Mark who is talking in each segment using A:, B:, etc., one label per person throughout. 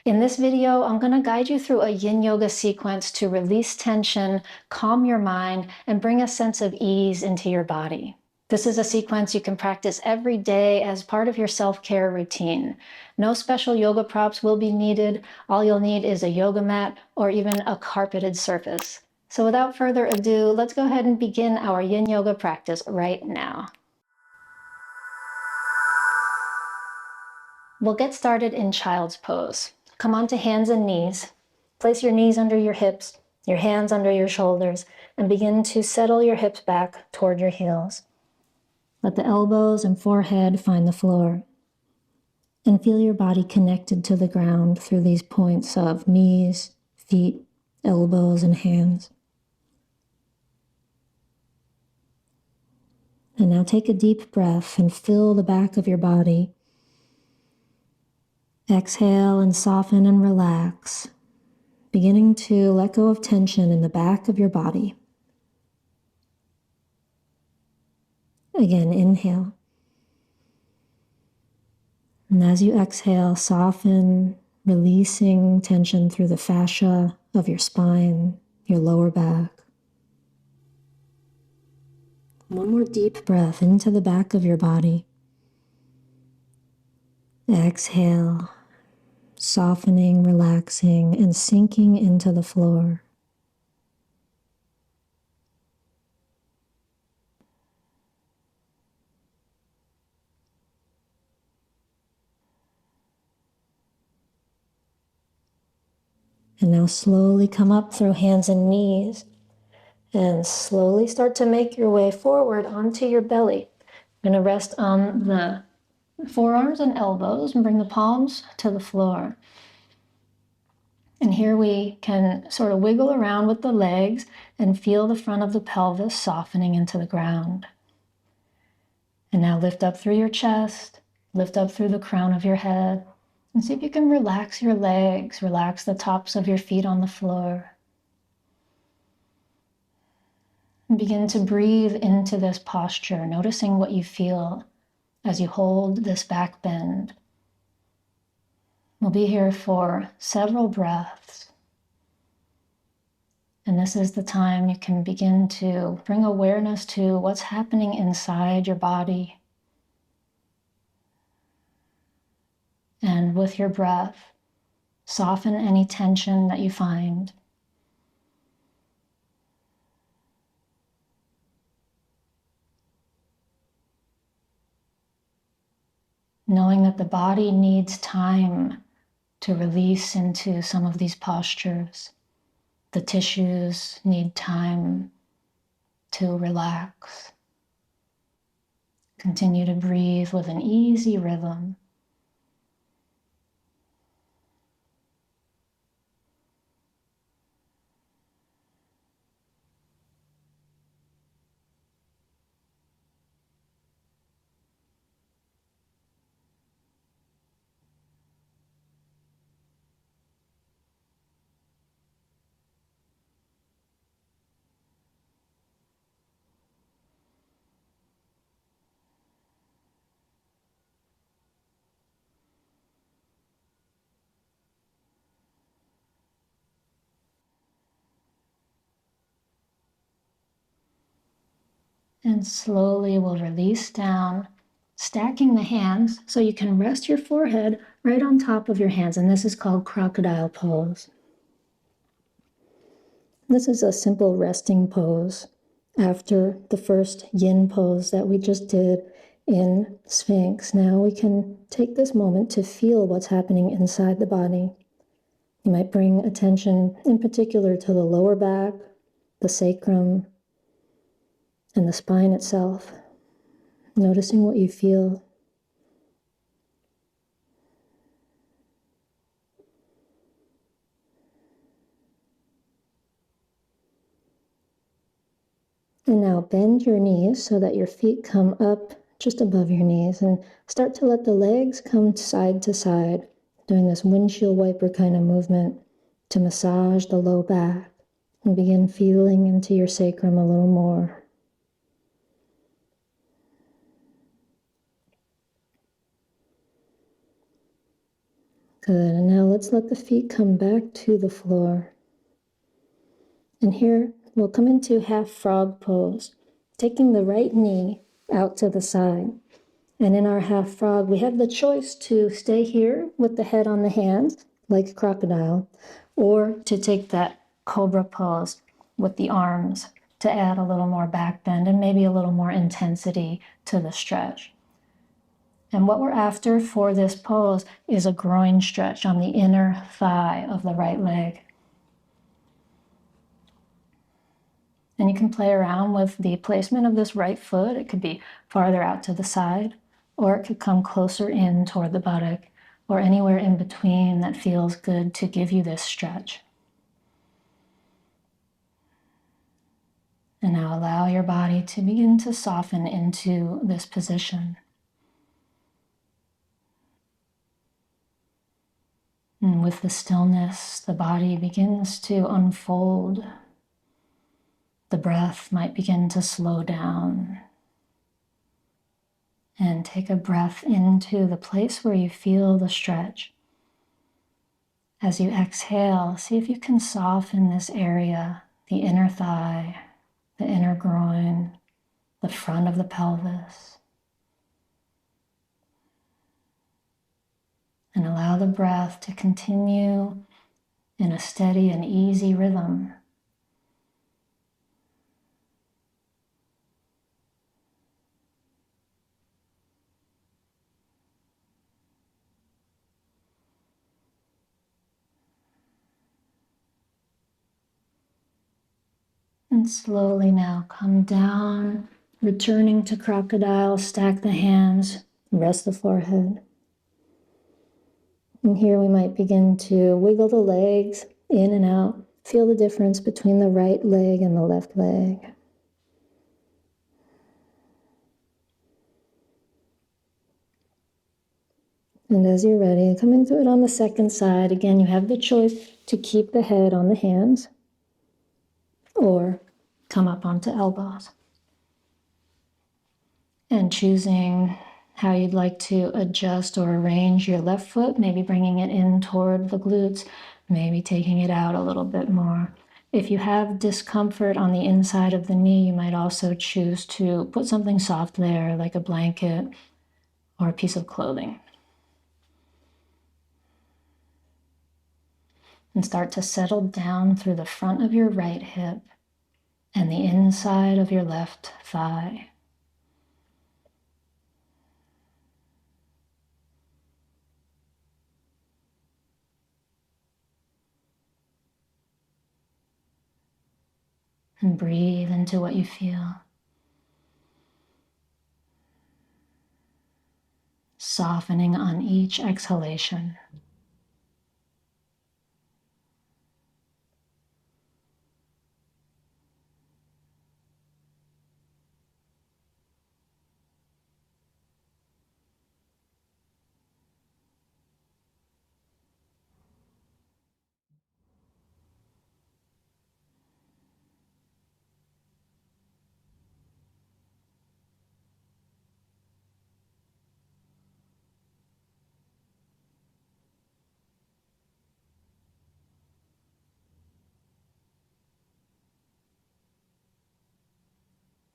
A: In this video, I'm going to guide you through a Yin Yoga sequence to release tension, calm your mind, and bring a sense of ease into your body. This is a sequence you can practice every day as part of your self-care routine. No special yoga props will be needed. All you'll need is a yoga mat or even a carpeted surface. So without further ado, let's go ahead and begin our Yin Yoga practice right now. We'll get started in child's pose. Come onto hands and knees. Place your knees under your hips, your hands under your shoulders, and begin to settle your hips back toward your heels. Let the elbows and forehead find the floor. And feel your body connected to the ground through these points of knees, feet, elbows, and hands. And now take a deep breath and fill the back of your body. Exhale and soften and relax, beginning to let go of tension in the back of your body. Again, inhale. And as you exhale, soften, releasing tension through the fascia of your spine, your lower back. One more deep breath into the back of your body. Exhale, softening, relaxing, and sinking into the floor. And now slowly come up through hands and knees and slowly start to make your way forward onto your belly. You're going to rest on the forearms and elbows and bring the palms to the floor. And here we can sort of wiggle around with the legs and feel the front of the pelvis softening into the ground. And now lift up through your chest, lift up through the crown of your head, and see if you can relax your legs, relax the tops of your feet on the floor. And begin to breathe into this posture, noticing what you feel as you hold this back bend. We'll be here for several breaths. And this is the time you can begin to bring awareness to what's happening inside your body. And with your breath, soften any tension that you find. Knowing that the body needs time to release into some of these postures. The tissues need time to relax. Continue to breathe with an easy rhythm. And slowly we'll release down, stacking the hands so you can rest your forehead right on top of your hands. And this is called crocodile pose. This is a simple resting pose after the first yin pose that we just did in Sphinx. Now we can take this moment to feel what's happening inside the body. You might bring attention in particular to the lower back, the sacrum, and the spine itself, noticing what you feel. And now bend your knees so that your feet come up just above your knees and start to let the legs come side to side, doing this windshield wiper kind of movement to massage the low back and begin feeling into your sacrum a little more. Good, and now let's let the feet come back to the floor. And here we'll come into half frog pose, taking the right knee out to the side. And in our half frog, we have the choice to stay here with the head on the hands, like a crocodile, or to take that cobra pose with the arms to add a little more back bend and maybe a little more intensity to the stretch. And what we're after for this pose is a groin stretch on the inner thigh of the right leg. And you can play around with the placement of this right foot. It could be farther out to the side, or it could come closer in toward the buttock, or anywhere in between that feels good to give you this stretch. And now allow your body to begin to soften into this position. And with the stillness, the body begins to unfold. The breath might begin to slow down. And take a breath into the place where you feel the stretch. As you exhale, see if you can soften this area, the inner thigh, the inner groin, the front of the pelvis. And allow the breath to continue in a steady and easy rhythm. And slowly now come down, returning to crocodile, stack the hands, rest the forehead. And here we might begin to wiggle the legs in and out. Feel the difference between the right leg and the left leg. And as you're ready, come into it on the second side. Again, you have the choice to keep the head on the hands or come up onto elbows. And choosing how you'd like to adjust or arrange your left foot, maybe bringing it in toward the glutes, maybe taking it out a little bit more. If you have discomfort on the inside of the knee, you might also choose to put something soft there, like a blanket or a piece of clothing. And start to settle down through the front of your right hip and the inside of your left thigh. And breathe into what you feel. Softening on each exhalation.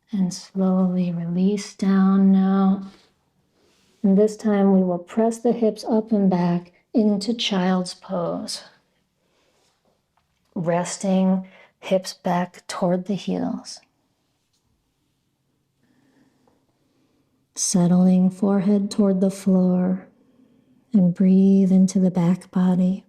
A: And slowly release down now. And this time we will press the hips up and back into child's pose. Resting hips back toward the heels. Settling forehead toward the floor and breathe into the back body.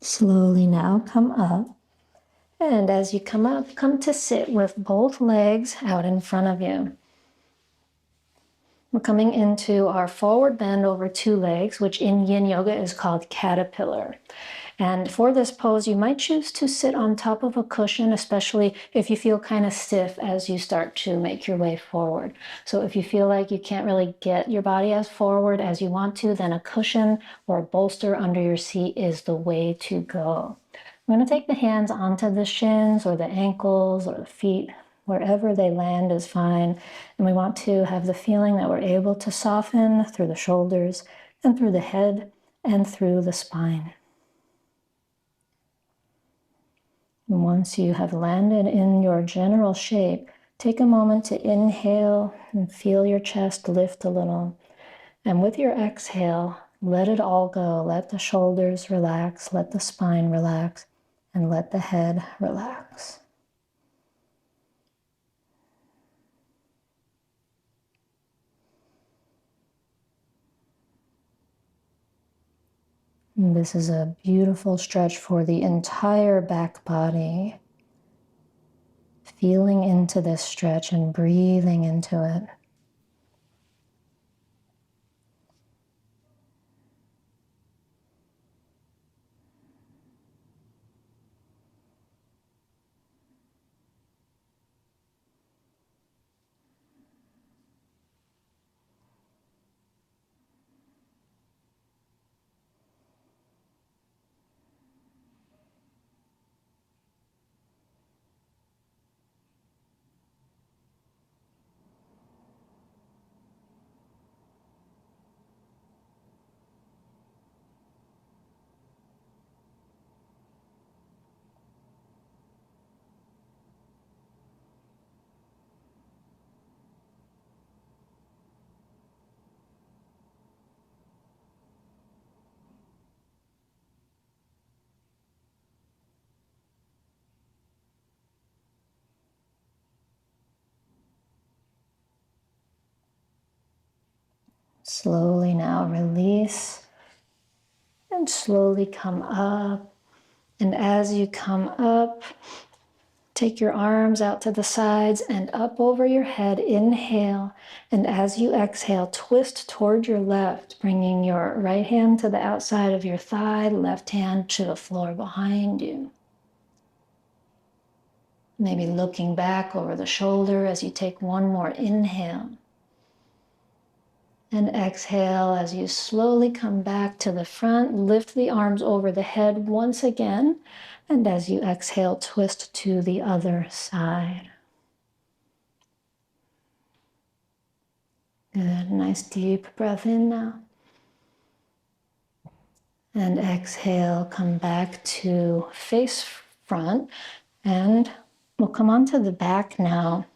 A: Slowly now come up. And as you come up, come to sit with both legs out in front of you. We're coming into our forward bend over two legs, which in Yin Yoga is called caterpillar. And for this pose, you might choose to sit on top of a cushion, especially if you feel kind of stiff as you start to make your way forward. So if you feel like you can't really get your body as forward as you want to, then a cushion or a bolster under your seat is the way to go. I'm going to take the hands onto the shins or the ankles or the feet. Wherever they land is fine. And we want to have the feeling that we're able to soften through the shoulders and through the head and through the spine. And once you have landed in your general shape, take a moment to inhale and feel your chest lift a little. And with your exhale, let it all go. Let the shoulders relax, let the spine relax, and let the head relax. And this is a beautiful stretch for the entire back body. Feeling into this stretch and breathing into it. Slowly now release and slowly come up. And as you come up, take your arms out to the sides and up over your head. Inhale. And as you exhale, twist toward your left, bringing your right hand to the outside of your thigh, left hand to the floor behind you. Maybe looking back over the shoulder as you take one more inhale. And exhale as you slowly come back to the front, lift the arms over the head once again. And as you exhale, twist to the other side. Good, nice deep breath in now. And exhale, come back to face front. And we'll come onto the back now.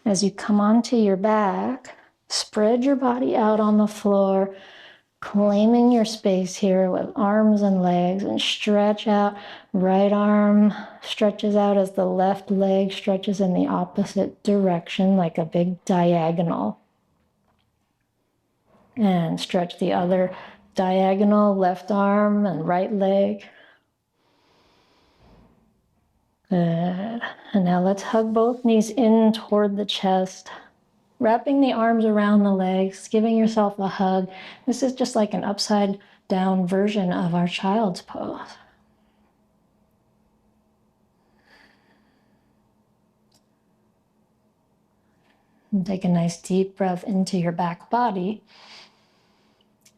A: As you come onto your back, spread your body out on the floor, claiming your space here with arms and legs, and stretch out. Right arm stretches out as the left leg stretches in the opposite direction like a big diagonal. And stretch the other diagonal, left arm and right leg. Good. And now let's hug both knees in toward the chest. Wrapping the arms around the legs, giving yourself a hug. This is just like an upside down version of our child's pose. And take a nice deep breath into your back body.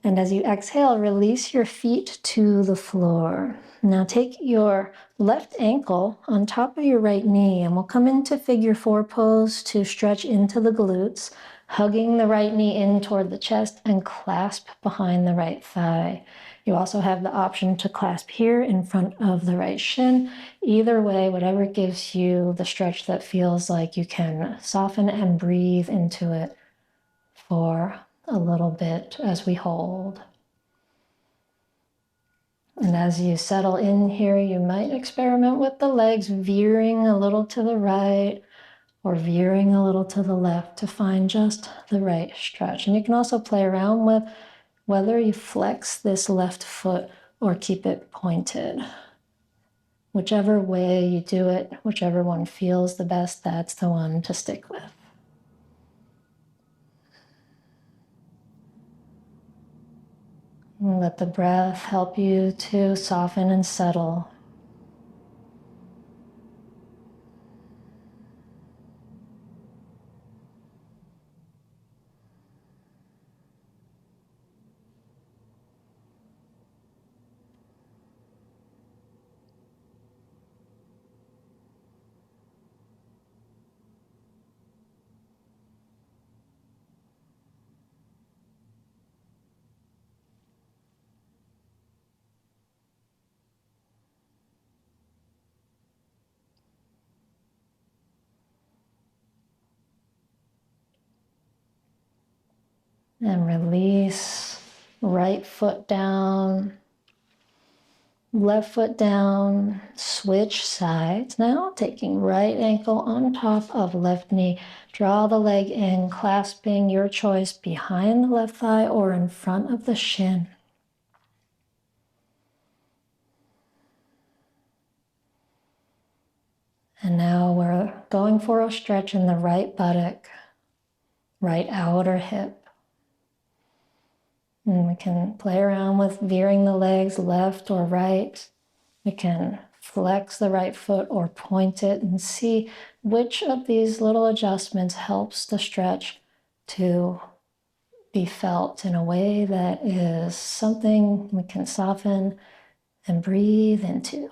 A: And as you exhale, release your feet to the floor. Now take your left ankle on top of your right knee, and we'll come into figure four pose to stretch into the glutes, hugging the right knee in toward the chest and clasp behind the right thigh. You also have the option to clasp here in front of the right shin. Either way, whatever gives you the stretch that feels like you can soften and breathe into it for a little bit as we hold. And as you settle in here, you might experiment with the legs veering a little to the right or veering a little to the left to find just the right stretch. And you can also play around with whether you flex this left foot or keep it pointed. Whichever way you do it, whichever one feels the best, that's the one to stick with. Let the breath help you to soften and settle. And release. Right foot down, left foot down, switch sides. Now taking right ankle on top of left knee. Draw the leg in, clasping your choice behind the left thigh or in front of the shin. And now we're going for a stretch in the right buttock, right outer hip. And we can play around with veering the legs left or right. We can flex the right foot or point it and see which of these little adjustments helps the stretch to be felt in a way that is something we can soften and breathe into.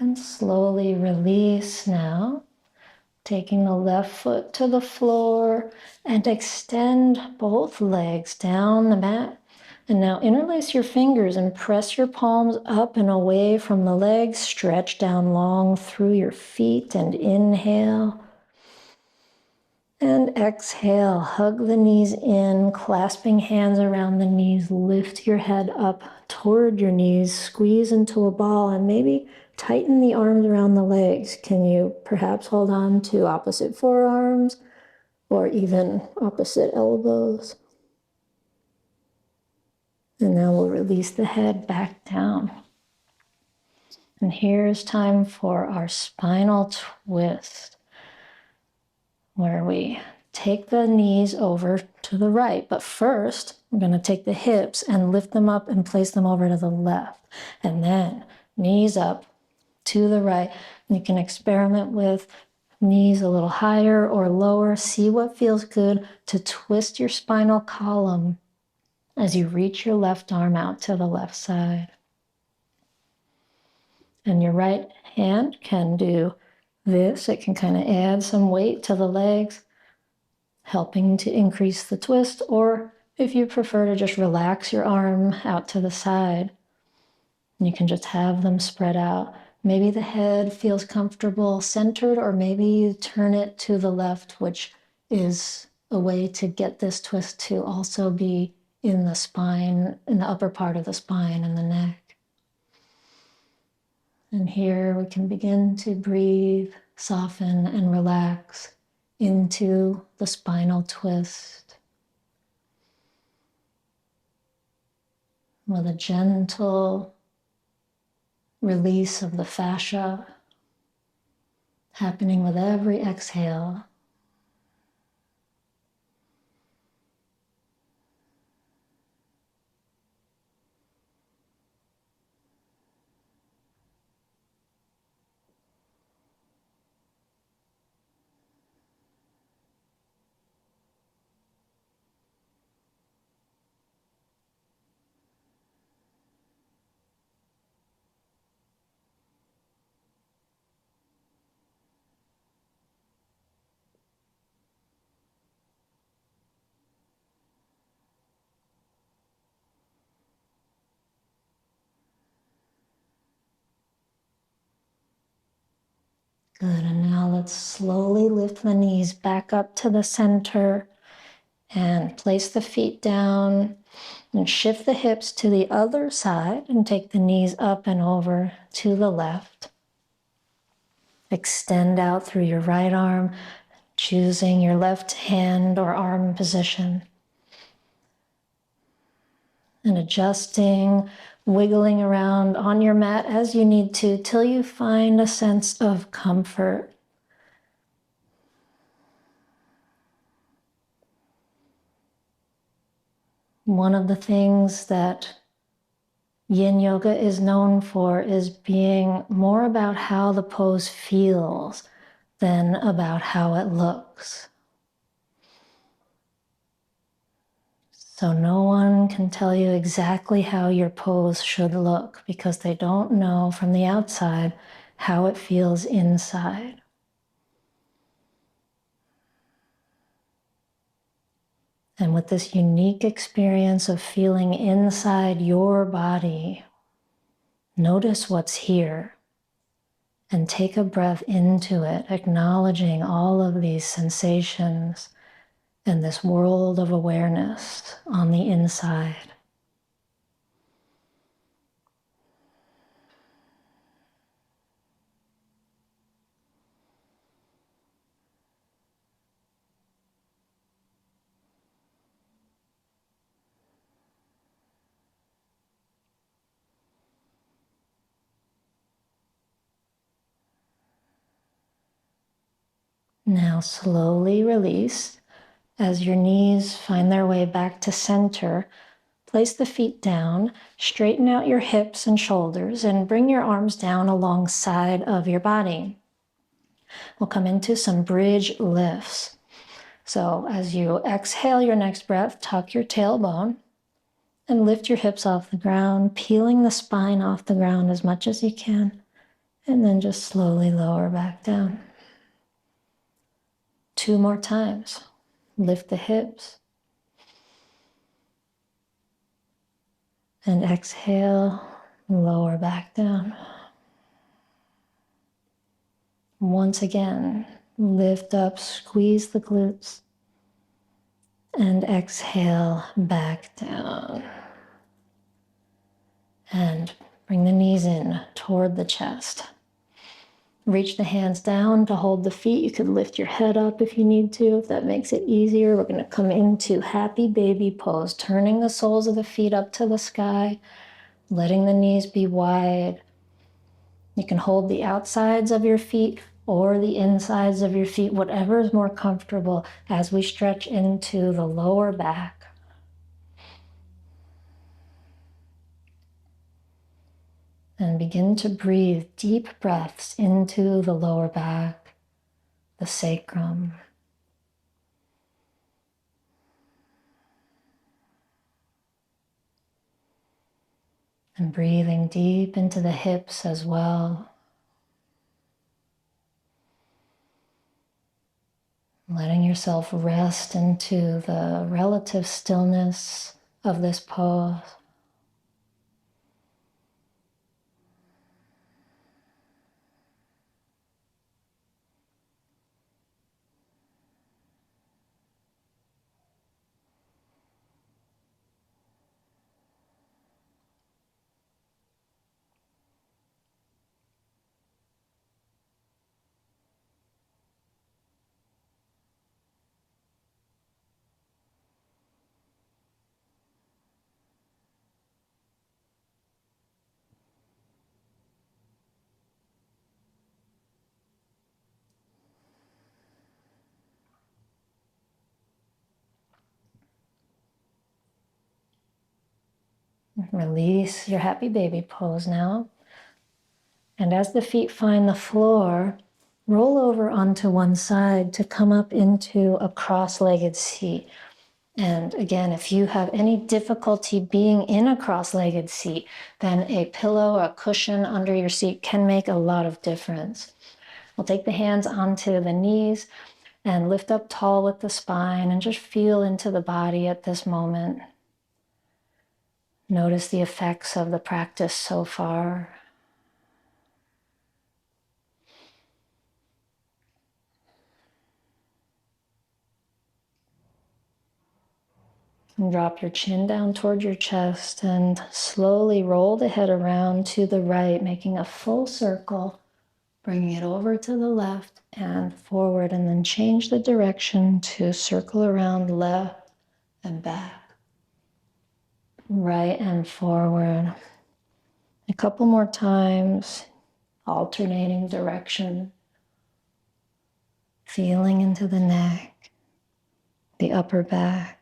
A: And slowly release now, taking the left foot to the floor and extend both legs down the mat. And now interlace your fingers and press your palms up and away from the legs. Stretch down long through your feet and inhale. And exhale, hug the knees in, clasping hands around the knees. Lift your head up toward your knees, squeeze into a ball, and maybe tighten the arms around the legs. Can you perhaps hold on to opposite forearms or even opposite elbows? And now we'll release the head back down. And here's time for our spinal twist, where we take the knees over to the right. But first, we're going to take the hips and lift them up and place them over to the left. And then knees up to the right. You can experiment with knees a little higher or lower. See what feels good to twist your spinal column as you reach your left arm out to the left side. And your right hand can do this. It can kind of add some weight to the legs, helping to increase the twist. Or if you prefer to just relax your arm out to the side, you can just have them spread out. Maybe the head feels comfortable centered, or maybe you turn it to the left, which is a way to get this twist to also be in the spine, in the upper part of the spine and the neck. And here we can begin to breathe, soften, and relax into the spinal twist with a gentle release of the fascia happening with every exhale. Good, and now let's slowly lift the knees back up to the center and place the feet down and shift the hips to the other side and take the knees up and over to the left. Extend out through your right arm, choosing your left hand or arm position. And adjusting, wiggling around on your mat as you need to till you find a sense of comfort. One of the things that Yin Yoga is known for is being more about how the pose feels than about how it looks. So no one can tell you exactly how your pose should look because they don't know from the outside how it feels inside. And with this unique experience of feeling inside your body, notice what's here and take a breath into it, acknowledging all of these sensations and this world of awareness on the inside. Now slowly release. As your knees find their way back to center, place the feet down, straighten out your hips and shoulders, and bring your arms down alongside of your body. We'll come into some bridge lifts. So as you exhale your next breath, tuck your tailbone and lift your hips off the ground, peeling the spine off the ground as much as you can, and then just slowly lower back down. 2 more times. Lift the hips. And exhale, lower back down. Once again, lift up, squeeze the glutes. And exhale, back down. And bring the knees in toward the chest. Reach the hands down to hold the feet. You could lift your head up if you need to, if that makes it easier. We're going to come into happy baby pose, turning the soles of the feet up to the sky, letting the knees be wide. You can hold the outsides of your feet or the insides of your feet, whatever is more comfortable as we stretch into the lower back. And begin to breathe deep breaths into the lower back, the sacrum. And breathing deep into the hips as well. Letting yourself rest into the relative stillness of this pose. Release your happy baby pose now. And as the feet find the floor, roll over onto one side to come up into a cross-legged seat. And again, if you have any difficulty being in a cross-legged seat, then a pillow or a cushion under your seat can make a lot of difference. We'll take the hands onto the knees and lift up tall with the spine and just feel into the body at this moment. Notice the effects of the practice so far. And drop your chin down toward your chest and slowly roll the head around to the right, making a full circle, bringing it over to the left and forward, and then change the direction to circle around left and back, right and forward. A couple more times, alternating direction, feeling into the neck, the upper back.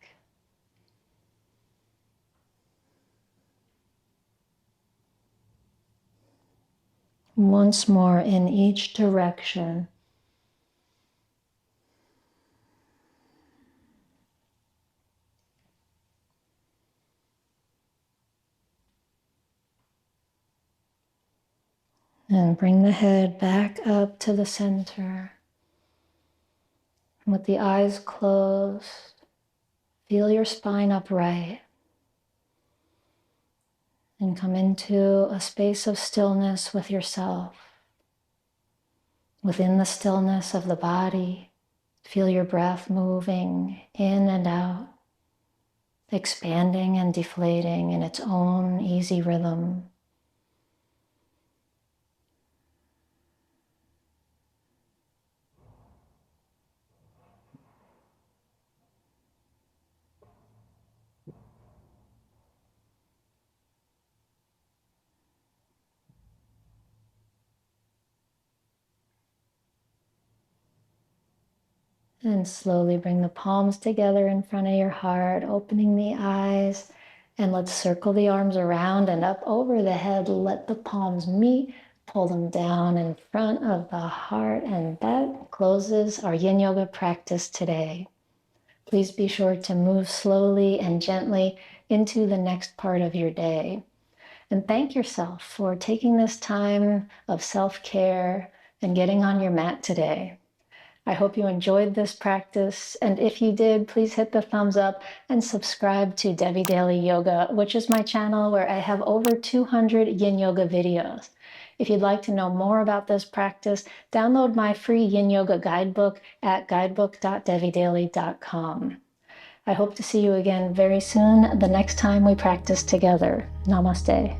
A: Once more in each direction. And bring the head back up to the center. With the eyes closed, feel your spine upright. And come into a space of stillness with yourself. Within the stillness of the body, feel your breath moving in and out, expanding and deflating in its own easy rhythm. And slowly bring the palms together in front of your heart, opening the eyes. And let's circle the arms around and up over the head. Let the palms meet, pull them down in front of the heart. And that closes our Yin Yoga practice today. Please be sure to move slowly and gently into the next part of your day. And thank yourself for taking this time of self-care and getting on your mat today. I hope you enjoyed this practice, and if you did, please hit the thumbs up and subscribe to Devi Daily Yoga, which is my channel where I have over 200 Yin Yoga videos. If you'd like to know more about this practice, download my free Yin Yoga guidebook at guidebook.devidaily.com. I hope to see you again very soon, the next time we practice together. Namaste.